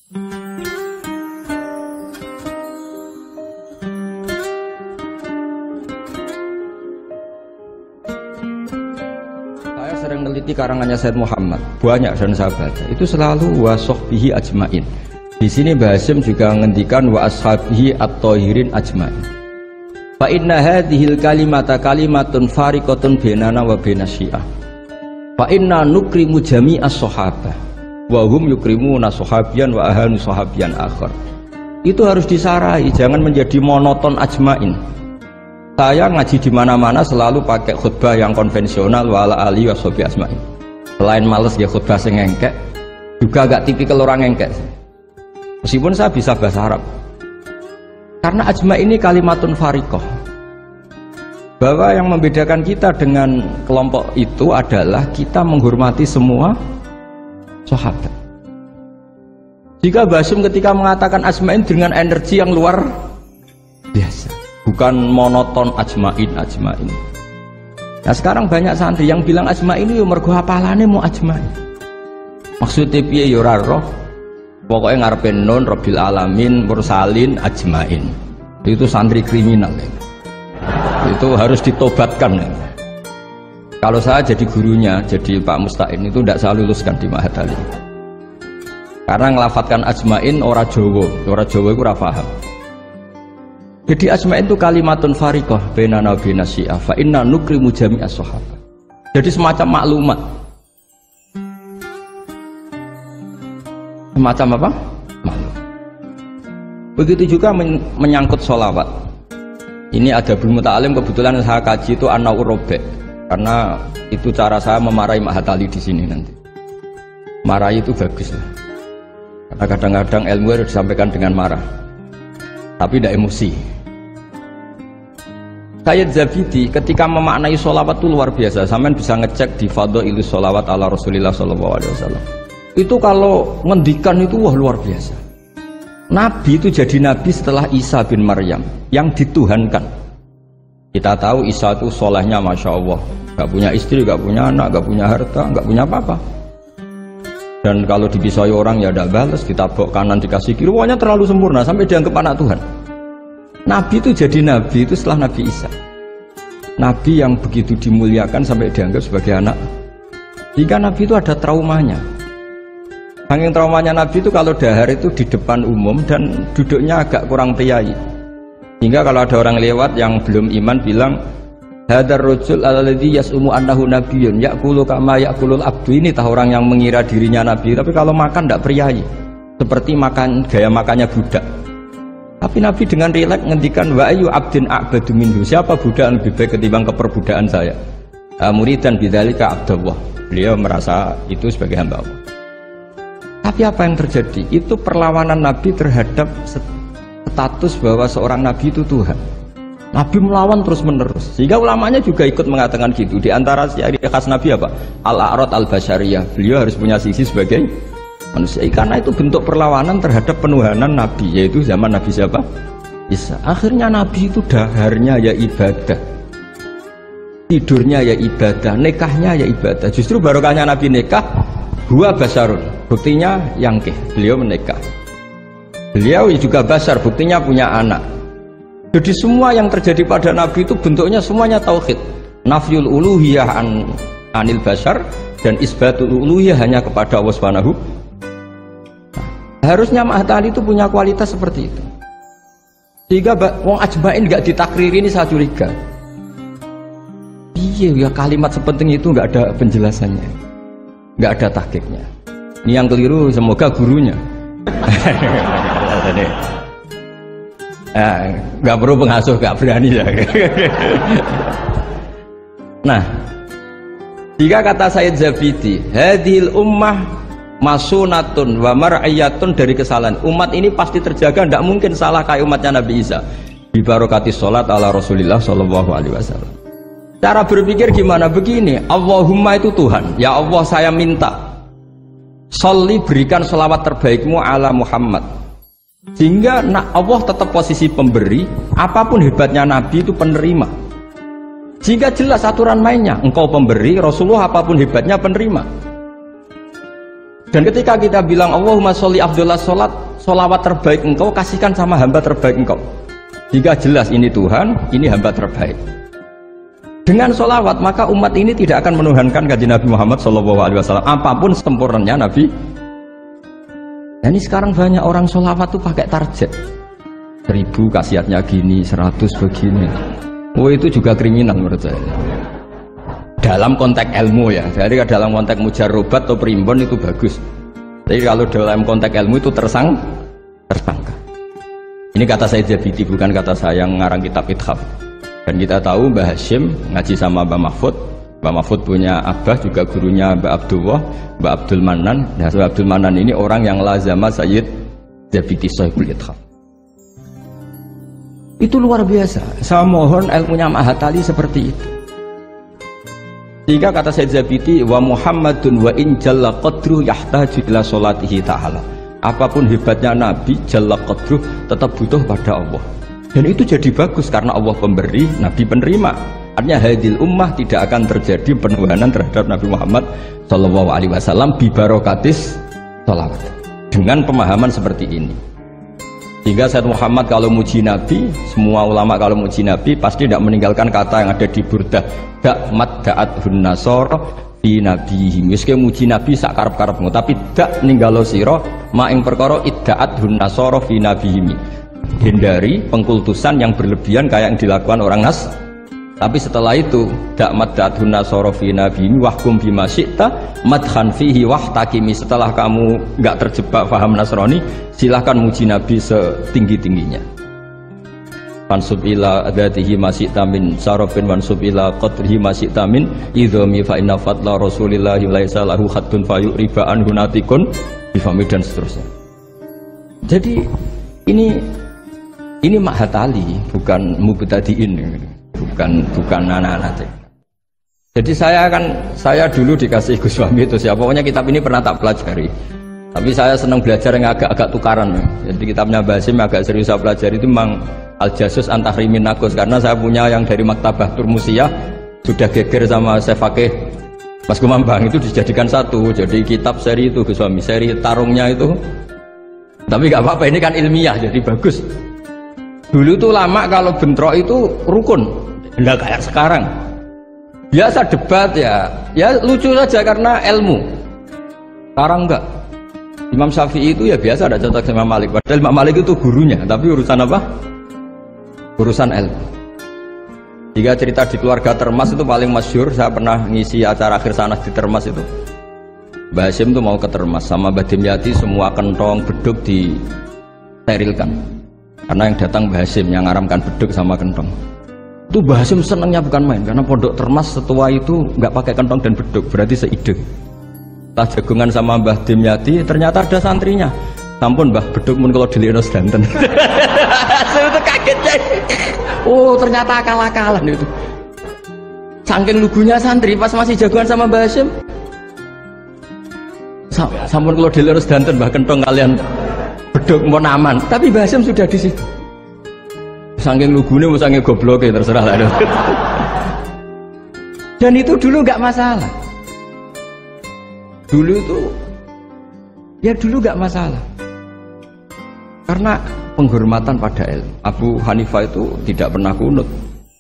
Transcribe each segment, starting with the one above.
Saya sering meneliti karangannya Said Muhammad, banyak dan saya baca. Itu selalu wa sahbihi ajmain. Di sini Mbah Hasyim juga ngendikan wa ashabihi at-thahirin ajmain. Fa inna hadhil kalimata kalimatun fariqatun bainana wa bainas syiah. Fa inna nukrimu jami'as sahabah wa hum yukrimuna sahabiyan wa ahanu sahabiyan akhar. Itu harus disarai, jangan menjadi monoton ajmain. Saya ngaji di mana-mana selalu pakai khutbah yang konvensional wa ala ali wa sahbi ajmain. Selain males ya khutbah sing ngengkek, juga agak tipikal orang ngengkek. Meskipun saya bisa bahasa Arab. Karena ajma ini kalimatun fariqah. Bahwa yang membedakan kita dengan kelompok itu adalah kita menghormati semua sahabat. Jika Mbah Hasyim ketika mengatakan ajmain dengan energi yang luar biasa, bukan monoton ajmain. Nah sekarang banyak santri yang bilang ajmain itu mergo hafalane mau ajmain. Maksudnya piye ya ora roh. Pokoknya ngarepin nun, Rabbil Alamin, Mursalin, Ajmain. Itu santri kriminal ya. Itu harus ditobatkan ya. Kalau saya jadi gurunya, jadi Pak Musta'in itu tidak saya luluskan di Ma'had Alim. Karena ngelafatkan Ajmain orang Jawa itu ora paham. Jadi Ajmain itu kalimatun fariqah bainana wa bainas syiah fa inna nukrimu jami'as sahabah. Jadi semacam maklumat. Semacam apa? Malu. Begitu juga menyangkut sholawat. Ini ada Bul Muta'alim, kebetulan saya kaji itu An-Naur Robek, karena itu cara saya memarahi Ma'had Ali di sini nanti. Marahi itu bagus lah. Karena kadang-kadang ilmu harus disampaikan dengan marah, tapi tidak emosi. Sayyid Zabidi ketika memaknai sholawat itu luar biasa. Sampean bisa ngecek di Fadhailus Sholawat ala Rasulillah sallallahu alaihi wasallam. Itu kalau ngendikan itu wah luar biasa. Nabi itu jadi nabi setelah Isa bin Maryam yang dituhankan. Kita tahu Isa itu solehnya Masya Allah, gak punya istri, gak punya anak, gak punya harta, gak punya apa-apa. Dan kalau dipisai orang ya tidak balas, ditabok kanan dikasih kiri, pokoknya terlalu sempurna sampai dianggap anak Tuhan. Nabi itu jadi nabi itu setelah Nabi Isa. Nabi yang begitu dimuliakan sampai dianggap sebagai anak. Jika Nabi itu ada traumanya. Saking traumanya Nabi itu kalau dahar itu di depan umum dan duduknya agak kurang priayi. Hingga kalau ada orang lewat yang belum iman bilang, hadar rajul alladzi yas'umu annahu nabiyyun ya'kulu kama ya'kulul abdu. Ini tahu orang yang mengira dirinya nabi, tapi kalau makan tidak priayi. Seperti makan gaya makannya budak. Tapi Nabi dengan rileks ngendikan wa ayu abdin a'badu minhu. Siapa budak yang lebih baik ketimbang keperbudakan saya? Muridan bidzalika abdullah. Beliau merasa itu sebagai hamba Allah. Tapi apa yang terjadi? Itu perlawanan Nabi terhadap status bahwa seorang Nabi itu Tuhan. Nabi melawan terus menerus. Sehingga ulamanya juga ikut mengatakan gitu. Di antara ciri khas Nabi apa? Al-a'rad al-basyariyah. Beliau harus punya sisi sebagai manusia. Karena itu bentuk perlawanan terhadap penuhanan Nabi. Yaitu zaman Nabi siapa? Isa. Akhirnya Nabi itu daharnya ya ibadah. Tidurnya ya ibadah. Nikahnya ya ibadah. Justru barokahnya Nabi nikah. Huwa basarun, buktinya yangkih, beliau menikah. Beliau juga basar, buktinya punya anak. Jadi semua yang terjadi pada Nabi itu bentuknya semuanya tauhid. Nafyul uluhiyah anil basar dan isbatul uluhiyah hanya kepada Allah Subhanahu. Harusnya Ma'had Ali itu punya kualitas seperti itu. Sehingga wong ajmain nggak ditakriri ini saya curiga. Iya ya kalimat sepenting itu nggak ada penjelasannya. Nggak ada tahqiqnya. Ini yang keliru semoga gurunya. Nggak perlu pengasuh, nggak berani ya. Nah, jika kata Sayyid Zabidi, hadhil ummah masunatun wa mar'iyatun, dari kesalahan umat ini pasti terjaga, tidak mungkin salah kayak umatnya Nabi Isa. Bi barokati sholat ala Rasulillah sallallahu alaihi wasallam. Cara berpikir gimana? Begini, Allahumma itu Tuhan. Ya Allah saya minta sholli, berikan sholawat terbaikmu ala Muhammad. Sehingga Allah tetap posisi pemberi. Apapun hebatnya Nabi itu penerima. Sehingga jelas aturan mainnya. Engkau pemberi, Rasulullah apapun hebatnya penerima. Dan ketika kita bilang Allahumma sholli afdholas sholat, sholawat terbaik engkau kasihkan sama hamba terbaik engkau. Jika jelas ini Tuhan, ini hamba terbaik. Dengan sholawat maka umat ini tidak akan menuhankan kanjeng Nabi Muhammad SAW apapun sempurnanya Nabi. Nah, ini sekarang banyak orang sholawat tuh pakai target 1000 khasiatnya gini, 100 begini. Oh itu juga kriminal menurut saya. Dalam konteks ilmu ya, jadi dalam konteks mujarrobat atau primbon itu bagus. Tapi kalau dalam konteks ilmu itu tersangka. Ini kata Said Zabidi, bukan kata saya yang ngarang kitab Ithaf. Dan kita tahu Mbah Hashim ngaji sama Mbah Mahfud. Mbah Mahfud punya abah juga gurunya Mbah Abdullah, Mbah Abdul Manan. Nah, Mbah Abdul Manan ini orang yang lazama Sayyid Zabidi Shahibul Ithaf. Itu luar biasa. Saya mohon ilmunya Mahatali seperti itu. Jika kata Sayyid Zabidi, wa Muhammadun wa in jalla qadru yahtaju ila sholatihi ta'ala. Apapun hebatnya Nabi, jalla qadru tetap butuh pada Allah. Dan itu jadi bagus karena Allah pemberi, Nabi penerima. Artinya hadil ummah tidak akan terjadi penuhanan terhadap Nabi Muhammad SAW bi barokatis sholawat. Dengan pemahaman seperti ini. Sehingga Sayyid Muhammad kalau muji Nabi, semua ulama kalau muji Nabi pasti tidak meninggalkan kata yang ada di Burdah. Dak mat da'at hun nasara fi nabihim. Wis ke muji Nabi sak karep-karepmu, tapi dak ninggalo sira mak ing perkara iddaat hun nasara fi nabihim. Hindari pengkultusan yang berlebihan kayak yang dilakukan orang Nas. Tapi setelah itu dak mat da'at hun nasara fi nabihim wahkum bima syi'ta madhan fihi wahtakimi. Setelah kamu enggak terjebak paham Nasrani, silahkan muji Nabi setinggi-tingginya. Mansub ila adatihi masyi'ta min sarafin mansub ila qadrihi masyi'ta min idhami fa inna fadla rasulillahi laisa lahu haddun fayuriba anhu natikun bifami dan seterusnya. Jadi ini Mahatali, bukan mubtadiin, bukan anak-anak. Jadi saya dulu dikasih Gus Fahmi itu siapa, pokoknya kitab ini pernah tak pelajari. Tapi saya senang belajar yang agak tukaran. Jadi kitabnya Basim agak serius saya pelajari itu memang Al-Jasus Antahrimin Nagus, karena saya punya yang dari Maktabah Turmusiyah sudah geger sama saya pakai Mas Kumambang itu dijadikan satu, jadi kitab seri itu Gus Fahmi, seri tarungnya itu. Tapi nggak apa-apa, ini kan ilmiah jadi bagus. Dulu tuh lama kalau bentrok itu rukun, enggak kayak sekarang. Biasa debat ya lucu saja karena ilmu. Sekarang enggak. Imam Syafi'i itu ya biasa ada cocok sama Imam Malik. Padahal Imam Malik itu gurunya, tapi urusan apa? Urusan ilmu. Jika cerita di keluarga Termas itu paling masyhur, saya pernah ngisi acara akhir sanas di Termas itu. Mbah Hashim itu mau ke Termas sama Mbah Dimyati, semua kentong beduk disterilkan. Karena yang datang Mbah Hashim yang ngaramkan beduk sama kentong. Itu Mbah Hashim senangnya bukan main, karena pondok Termas setua itu nggak pakai kentong dan beduk, berarti seide. Setelah jagungan sama Mbah Dimyati, ternyata ada santrinya. Sampun Mbah beduk mun kalau dilekno sedanten. Itu kagetnya. Oh, ternyata akal-akalan itu. Saking lugunya santri pas masih jagoan sama Mbah Hashim. Sampun kalau dilekno sedanten Mbah kentong kalian beduk mau aman. Tapi Mbah Hashim sudah di situ. Saking lugune mau saking gobloke terserah lah. Dan itu dulu nggak masalah. Dulu nggak masalah. Karena penghormatan pada ilmu. Abu Hanifah itu tidak pernah kunut.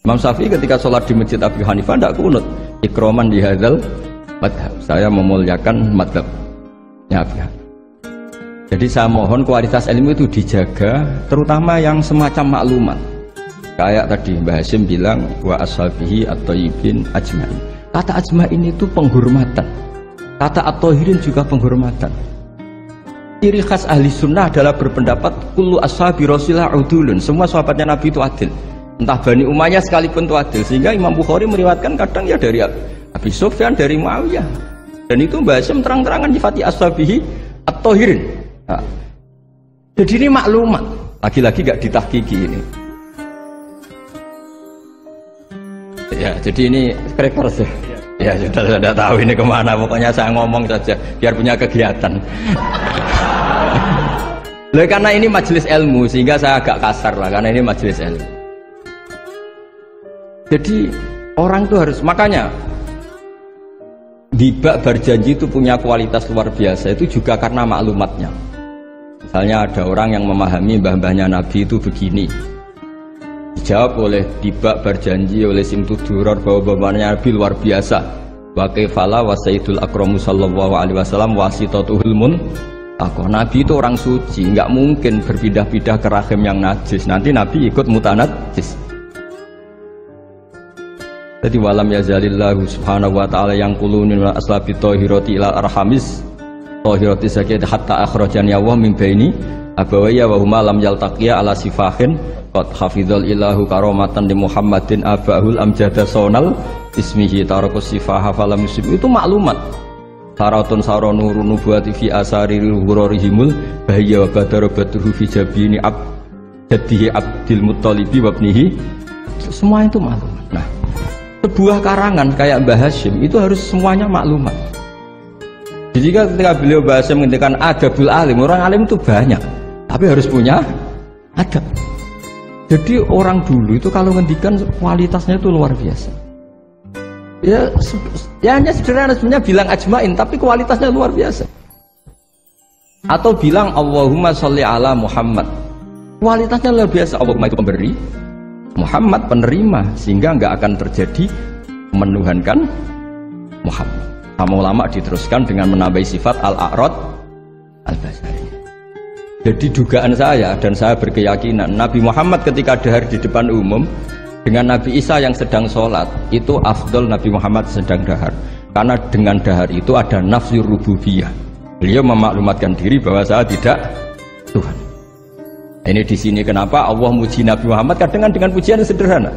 Imam Syafi'i ketika sholat di masjid Abu Hanifah tidak kunut. Ikroman di hadzal madhab. Saya memuliakan madhabnya Abu Hanifah. Jadi saya mohon kualitas ilmu itu dijaga, terutama yang semacam maklumat. Kayak tadi Mbah Hashim bilang wa ashabihi at-thayyibin ajma'in. Kata ajma'in itu penghormatan. Kata at-thahirin juga penghormatan. Ciri khas ahli sunnah adalah berpendapat kullu ashabi Rasulillah udulun. Semua sahabatnya Nabi itu adil. Entah Bani Umayyah sekalipun itu adil. Sehingga Imam Bukhari meriwayatkan kadang ya dari Abi Sufyan, dari Muawiyah. Dan itu Mbah Hashim terang-terangan nyifati ashabihi at-thahirin. Nah, jadi ini maklumat. Lagi-lagi gak ditahqiqi ini. Ya, jadi ini crackers ya. Ya sudah tahu ini kemana. Pokoknya saya ngomong saja biar punya kegiatan. Loh, karena ini majelis ilmu sehingga saya agak kasar lah, karena ini majelis ilmu. Jadi orang itu harus, makanya Dibak berjanji itu punya kualitas luar biasa itu juga karena maklumatnya. Misalnya ada orang yang memahami mbah-mbahnya Nabi itu begini, dijawab oleh Dibak berjanji oleh Simtudurar bahwa mbah-mbahnya Nabi luar biasa. Wa kaifala wa sayyidul akramu sallallahu alaihi wasallam wasitatuhul muntaqah. Nabi itu orang suci, nggak mungkin berpindah-pindah ke rahim yang najis. Nanti Nabi ikut mutanajis. Jadi walam yazalillahu subhanahu wa ta'ala yang qulunil aslabi tahirati ila arhamis tahirati sakit hatta akhrajani Allah min baini abawaya wa huma lam yaltaqiya ala sifahin qad hafizal ilahu karamatan li Muhammadin abahul amjada sonal ismihi tarakus sifaha falam yusib. Itu maklumat saratun saronurun nubuwati fi asariril hurarihimul bahaya wa badarabatuhu fi jabini jadihi abdil muttalibi wabnihi. Semua itu maklumat. Nah, sebuah karangan kayak Mbah Hashim itu harus semuanya maklumat. Jadi ketika beliau Mbah Hashim menghentikan adabul alim, orang alim itu banyak, tapi harus punya adab. Jadi orang dulu itu kalau ngendikan kualitasnya itu luar biasa. Ya hanya sederhana sebenarnya bilang ajmain, tapi kualitasnya luar biasa. Atau bilang Allahumma sholli ala Muhammad, kualitasnya luar biasa. Allahumma itu pemberi, Muhammad penerima, sehingga nggak akan terjadi menuhankan Muhammad. Sama ulama diteruskan dengan menambahi sifat al-a'rad al-basari. Jadi dugaan saya dan saya berkeyakinan Nabi Muhammad ketika dahar di depan umum dengan Nabi Isa yang sedang sholat itu afdol Nabi Muhammad sedang dahar, karena dengan dahar itu ada nafsir rububiyah. Beliau memaklumatkan diri bahwa saya tidak Tuhan. Ini di sini kenapa Allah muji Nabi Muhammad kadang dengan pujian yang sederhana.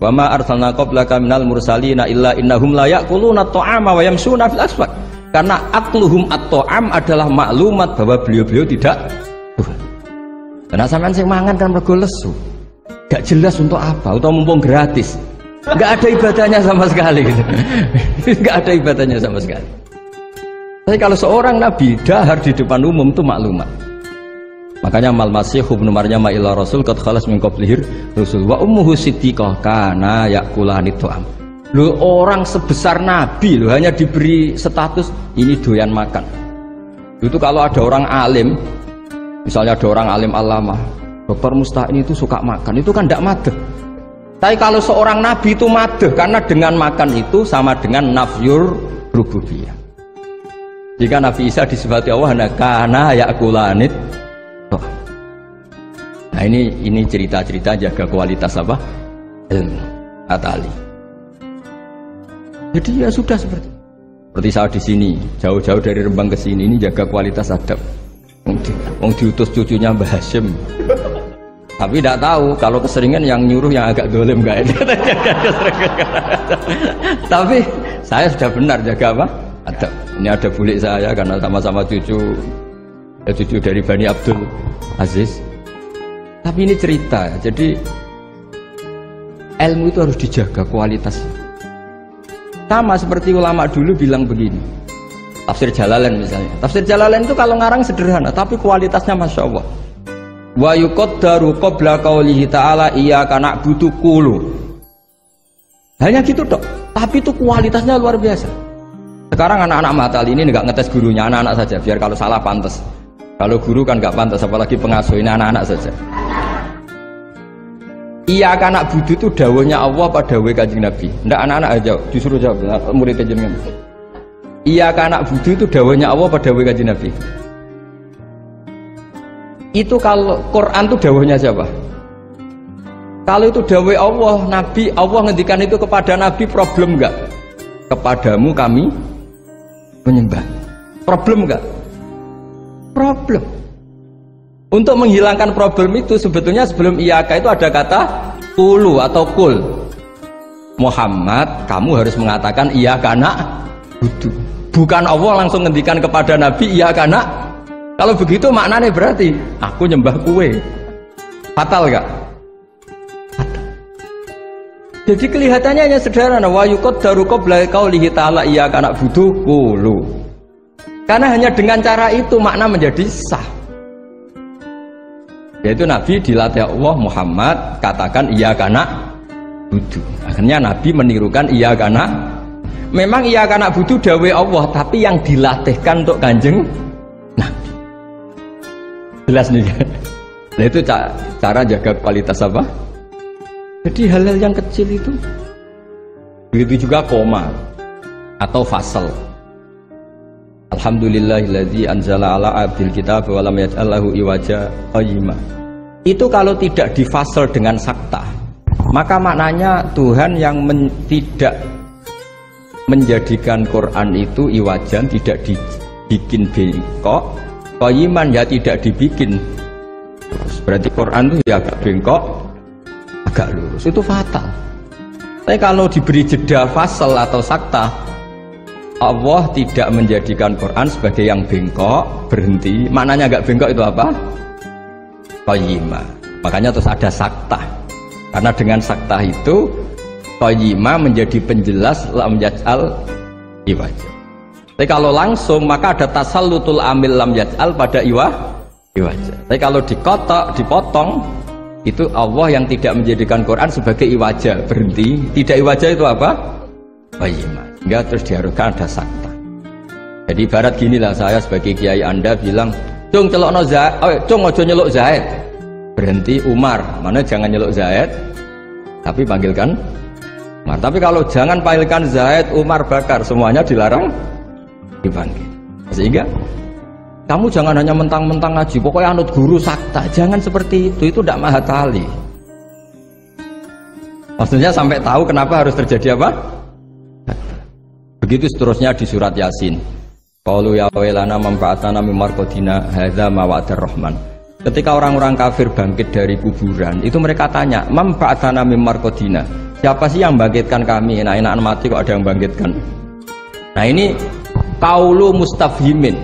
Wa ma arsalna qablaka minal mursalina illa innahum la ya'kuluna at-ta'ama wa yamshuna fil aswaq. Karena akluhum at-ta'am adalah maklumat bahwa beliau-beliau tidak Tuhan. Karena sampean sing mangan kan mergo lesu. Gak jelas untuk apa, atau mumpung gratis. Gak ada ibadahnya sama sekali gitu. Gak ada ibadahnya sama sekali. Tapi kalau seorang nabi dahar di depan umum itu maklumat. Makanya mal masih ibnu Maryam ila rasul qad khalas min qablihir rusul wa ummuhu siddiqah kana yakulani tu'am. Loh, orang sebesar nabi loh hanya diberi status ini doyan makan. Itu kalau ada orang alim, misalnya ada orang alim alama, Dr. Musta'in itu suka makan, itu kan tidak madeh. Tapi kalau seorang nabi itu madeh, karena dengan makan itu sama dengan nafyur rububiyah. Jika Nabi Isa disifati Allah kana yakulanit. Nah ini cerita-cerita jaga kualitas apa? Ilmu atali. Jadi ya sudah seperti saya di sini, jauh-jauh dari Rembang ke sini ini jaga kualitas adab. Wong diutus cucunya Mbah Hashim. Tapi tidak tahu kalau keseringan yang nyuruh yang agak dolim enggak ada. Tapi saya sudah benar jaga apa? Adab. Ini ada bulik saya karena sama-sama cucu dari Bani Abdul Aziz. Tapi ini cerita, jadi ilmu itu harus dijaga kualitasnya. Sama seperti ulama dulu bilang begini, tafsir Jalalain misalnya. Tafsir Jalalain itu kalau ngarang sederhana, tapi kualitasnya masya Allah. Wa yuqaddaru qabla qaulihi ta'ala iyyaka na'budu qulu. Hanya gitu dok, tapi itu kualitasnya luar biasa. Sekarang anak-anak Matali ini nggak ngetes gurunya, anak-anak saja, biar kalau salah pantas. Kalau guru kan nggak pantas, apalagi pengasuh, ini anak-anak saja. Iya anak budu itu dawuhnya Allah pada dawuh Kanjeng Nabi. Ndak anak-anak aja, disuruh jawab murid jenengan. Iya anak budu itu dawuhnya Allah pada dawuh Kanjeng Nabi. Itu kalau Quran itu dawuhnya siapa? Kalau itu dawuh Allah, Nabi, Allah ngendikan itu kepada Nabi, problem enggak? Kepadamu kami menyembah. Problem enggak? Problem. Untuk menghilangkan problem itu sebetulnya sebelum iyaka itu ada kata kulu atau kul. Muhammad, kamu harus mengatakan iyaka na'budu. Bukan Allah langsung ngendikan kepada Nabi iyaka na. Kalau begitu maknanya berarti aku nyembah kue. Fatal gak? Fatal. Jadi kelihatannya hanya sederhana. Wa yuqaddaru qabla qaulihi ta'ala iyyaka na'budu qulu. Karena hanya dengan cara itu makna menjadi sah. Yaitu Nabi dilatih Allah Muhammad katakan iyyaka na'budu. Akhirnya Nabi menirukan iyyaka na'budu. Memang iya karena butuh dawe Allah, tapi yang dilatihkan untuk Kanjeng Nabi. Jelas nih kan? Nah itu cara jaga kualitas apa? Jadi hal-hal yang kecil itu. Begitu juga koma atau fasal. Alhamdulillahilladzi anzala ala abdil kitab wa lam yaj'al lahu iwaja qayyima. Itu kalau tidak difasal dengan sakta, maka maknanya Tuhan yang tidak menjadikan Quran itu iwajan, tidak dibikin bengkok, qayyiman ya tidak dibikin. Berarti Quran itu ya agak bengkok, agak lurus. Itu fatal. Tapi kalau diberi jeda fasal atau sakta, Allah tidak menjadikan Quran sebagai yang bengkok, berhenti. Maknanya agak bengkok itu apa? Qayyimah. Makanya terus ada sakta. Karena dengan sakta itu qayyimah menjadi penjelas lam yaj'al iwaja. Tapi kalau langsung maka ada tasallutul amil lam yaj'al pada iwaja. Tapi kalau dipotong itu Allah yang tidak menjadikan Quran sebagai iwaja, berhenti. Tidak iwaja itu apa? Qayyimah. Hingga terus diharuskan ada sakta. Jadi ibarat ginilah, saya sebagai kiai Anda bilang, "Cung celokno Zaid, cung aja nyeluk Zaid." Berhenti Umar, mana jangan nyeluk Zaid, tapi panggilkan Umar. Tapi kalau jangan panggilkan Zaid, Umar, Bakar, semuanya dilarang dipanggil. Sehingga kamu jangan hanya mentang-mentang ngaji, pokoknya anut guru sakta, jangan seperti itu tidak mahatali. Maksudnya sampai tahu kenapa harus terjadi apa? Begitu seterusnya di surat Yasin. Qalu ya wailana manfa'atana mim marqadina hadza ma wa'adar rahman. Ketika orang-orang kafir bangkit dari kuburan, itu mereka tanya, manfa'atana mim marqadina. Siapa sih yang bangkitkan kami? Enak-enakan mati kok ada yang bangkitkan. Nah ini qaulu mustafhimin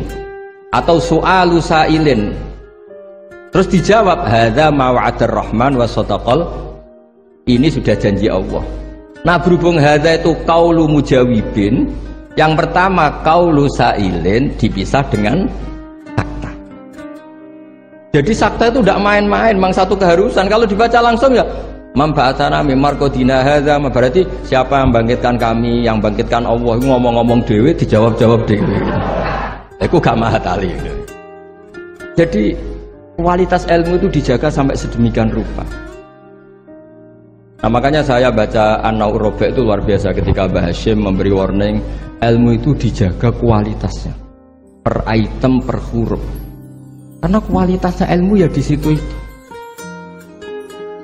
atau su'alu sa'ilin. Terus dijawab hadza ma wa'adar rahman wa sadaqal. Ini sudah janji Allah. Nah berhubung hadza itu qaulu mujawibin, yang pertama qaulu sa'ilin dipisah dengan sakta. Jadi sakta itu tidak main-main, memang satu keharusan. Kalau dibaca langsung ya Mamba'atana mimar kodina hadza, berarti siapa yang bangkitkan kami, yang bangkitkan Allah. Ngomong-ngomong dewe dijawab-jawab dewe. Itu gak mahatali. Jadi kualitas ilmu itu dijaga sampai sedemikian rupa. Nah makanya saya baca An-Naur Robe itu luar biasa ketika Mbah Hashim memberi warning, ilmu itu dijaga kualitasnya per item, per huruf. Karena kualitasnya ilmu ya di situ itu.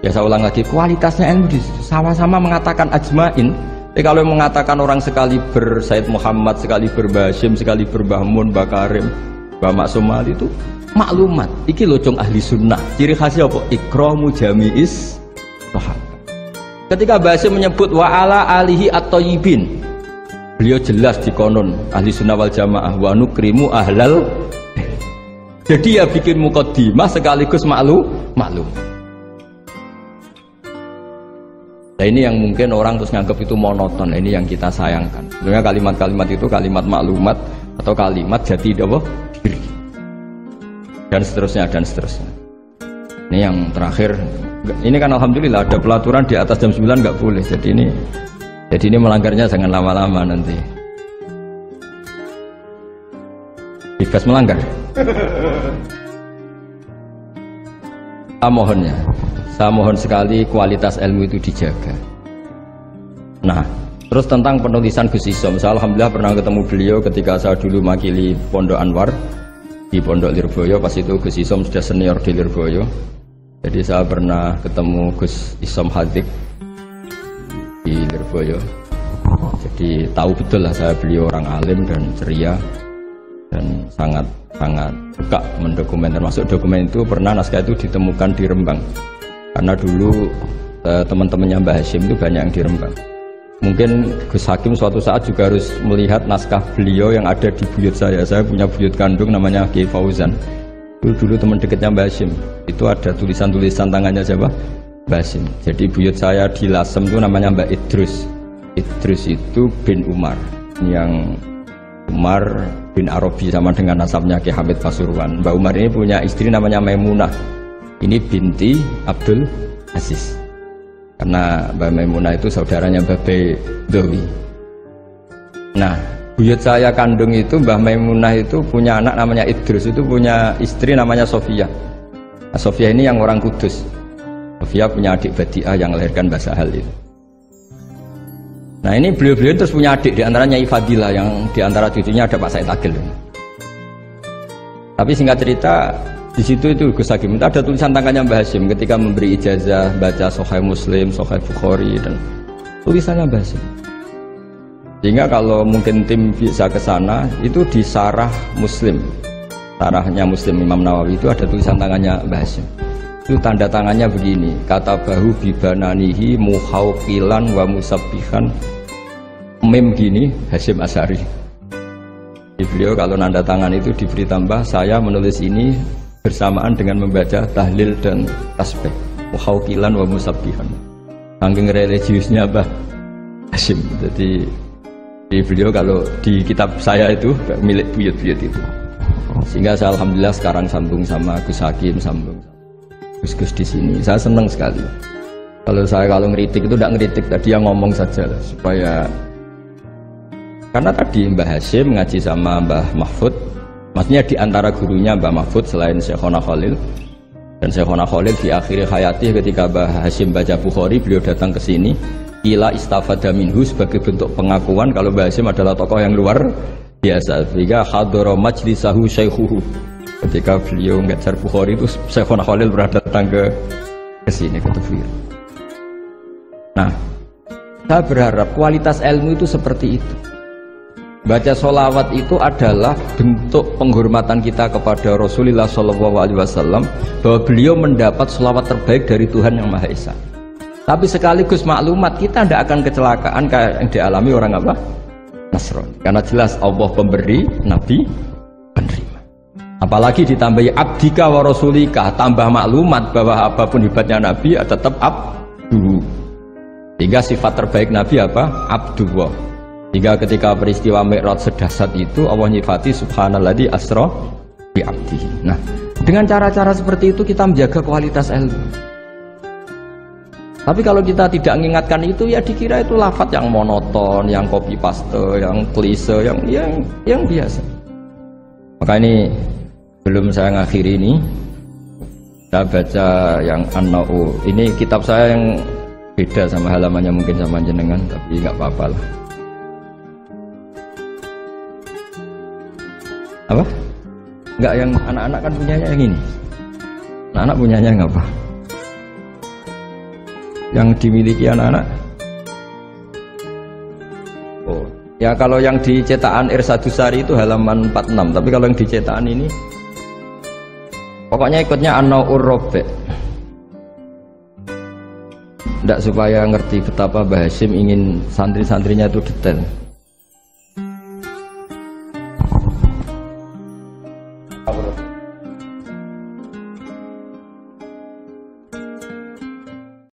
Ya saya ulang lagi, kualitasnya ilmu di situ. Sama-sama mengatakan ajmain. Jadi kalau mengatakan orang sekali Said Muhammad, sekali Mbah Hashim, sekali Mbah Mun, Mbah Karim, Mbah Maksum Ali itu maklumat. Iki lho cung ahli sunnah. Ciri khasnya apa? Ikramu jami'is sahabat. Ketika Mbah Hashim menyebut wa ala alihi at-thayyibin, beliau jelas di konon ahli sunnah wal jamaah wa nukrimu ahlal. Jadi ya bikin muqaddimah sekaligus maklum. Nah ini yang mungkin orang terus nganggap itu monoton. Ini yang kita sayangkan. Sebenarnya kalimat-kalimat itu kalimat maklumat atau kalimat jati diri. Dan seterusnya. Ini yang terakhir. Ini kan alhamdulillah ada pelaturan di atas jam 9 nggak boleh. Jadi ini melanggarnya jangan lama-lama nanti. Bebas melanggar. Saya mohon sekali kualitas ilmu itu dijaga. Nah, terus tentang penulisan Gus Isom, saya alhamdulillah pernah ketemu beliau ketika saya dulu makili Pondok Anwar di Pondok Lirboyo. Pas itu Gus Isom sudah senior di Lirboyo. Jadi saya pernah ketemu Gus Isom Hadik di Lirboyo. Jadi tahu betul lah beliau orang alim dan ceria dan sangat suka mendokumen. Termasuk dokumen itu pernah naskah itu ditemukan di Rembang. Karena dulu teman-temannya Mbah Hashim itu banyak yang di Rembang. Mungkin Gus Hakim suatu saat juga harus melihat naskah beliau yang ada di buyut saya. Saya punya buyut kandung namanya Kiai Fauzan. Dulu teman dekatnya Mbah Hashim. Itu ada tulisan-tulisan tangannya siapa? Mbah Hashim. Jadi buyut saya di Lasem itu namanya Mbak Idrus. Idrus itu bin Umar. Yang Umar bin Arabi sama dengan nasabnya Ki Hamid Pasuruan. Mbak Umar ini punya istri namanya Maimunah. Ini binti Abdul Aziz. Karena Mbak Maimunah itu saudaranya Mbak Bedowi. Nah, buyut saya kandung itu Mbah Maimunah itu punya anak namanya Idrus, itu punya istri namanya Sofia. Nah, Sofia ini yang orang Kudus. Sofia punya adik Badi'ah yang melahirkan Mbah Sahal itu. Nah ini beliau-beliau terus punya adik, diantaranya Ifadilah, yang diantara cucunya ada Pak Said Agil. Tapi singkat cerita, di situ itu Gus Hakim itu ada tulisan tangannya Mbah Hasyim ketika memberi ijazah baca Sahih Muslim, Sahih Bukhari, dan tulisannya Mbah Hasyim. Sehingga kalau mungkin tim bisa ke sana, itu di Sarah Muslim, Sarahnya Muslim Imam Nawawi itu ada tulisan tangannya Mbah Hasyim. Itu tanda tangannya begini, kata bahu bibananihi muhauqilan wa musabbihan, mem gini Hasyim Asy'ari. Beliau kalau nanda tangan itu diberi tambah, saya menulis ini bersamaan dengan membaca tahlil dan tasbih, muhauqilan wa musabbihan. Saking religiusnya Mbah Hasyim. Jadi di beliau kalau di kitab saya itu milik buyut-buyut itu. Sehingga saya alhamdulillah sekarang sambung sama Gus Hakim, sambung Gus-Gus di sini. Saya senang sekali. Kalau ngeritik itu tidak ngeritik, tadi yang ngomong saja lah, supaya karena tadi Mbah Hasyim ngaji sama Mbah Mahfud, maksudnya di antara gurunya Mbah Mahfud selain Syekhona Khalil, dan Syekhona Khalil di akhir hayati ketika Mbah Hasyim baca Bukhari, beliau datang ke sini, ila istafada minhu sebagai bentuk pengakuan kalau Mbah Hasyim adalah tokoh yang luar biasa. Sehingga hadara majlisahu syaikhuhu, ketika beliau ngajar Bukhari itu Syekhona Khalil pernah datang ke sini ke Tafsir. Nah, saya berharap kualitas ilmu itu seperti itu. Baca sholawat itu adalah bentuk penghormatan kita kepada Rasulullah SAW, bahwa beliau mendapat sholawat terbaik dari Tuhan Yang Maha Esa. Tapi sekaligus maklumat, kita tidak akan kecelakaan kayak yang dialami orang apa? Nasrani. Karena jelas Allah pemberi, Nabi penerima. Apalagi ditambahi abdika wa rasulika, tambah maklumat bahwa apapun hebatnya Nabi tetap abdu. Sehingga sifat terbaik Nabi apa? Abdullah. Hingga ketika peristiwa Mi'raj sedahsyat itu Allah nyifati subhanalladzi asra bi abdihi. Nah, dengan cara-cara seperti itu kita menjaga kualitas ilmu. Tapi kalau kita tidak mengingatkan itu, ya dikira itu lafaz yang monoton, yang copy paste, yang klise, yang biasa. Maka ini belum saya ngakhiri ini, saya baca yang An-Na'u. Ini kitab saya yang beda sama halamannya mungkin sama jenengan, tapi nggak apa-apa lah. Apa? Enggak, yang anak-anak kan punyanya yang ini. Anak-anak punyanya yang apa? Yang dimiliki anak-anak? Oh, ya kalau yang di cetakan Irsadusari itu halaman 46, tapi kalau yang di cetakan ini pokoknya ikutnya An-Na'ur Rabi'. Tidak, supaya ngerti betapa Mbah Hasyim ingin santri-santrinya itu detail.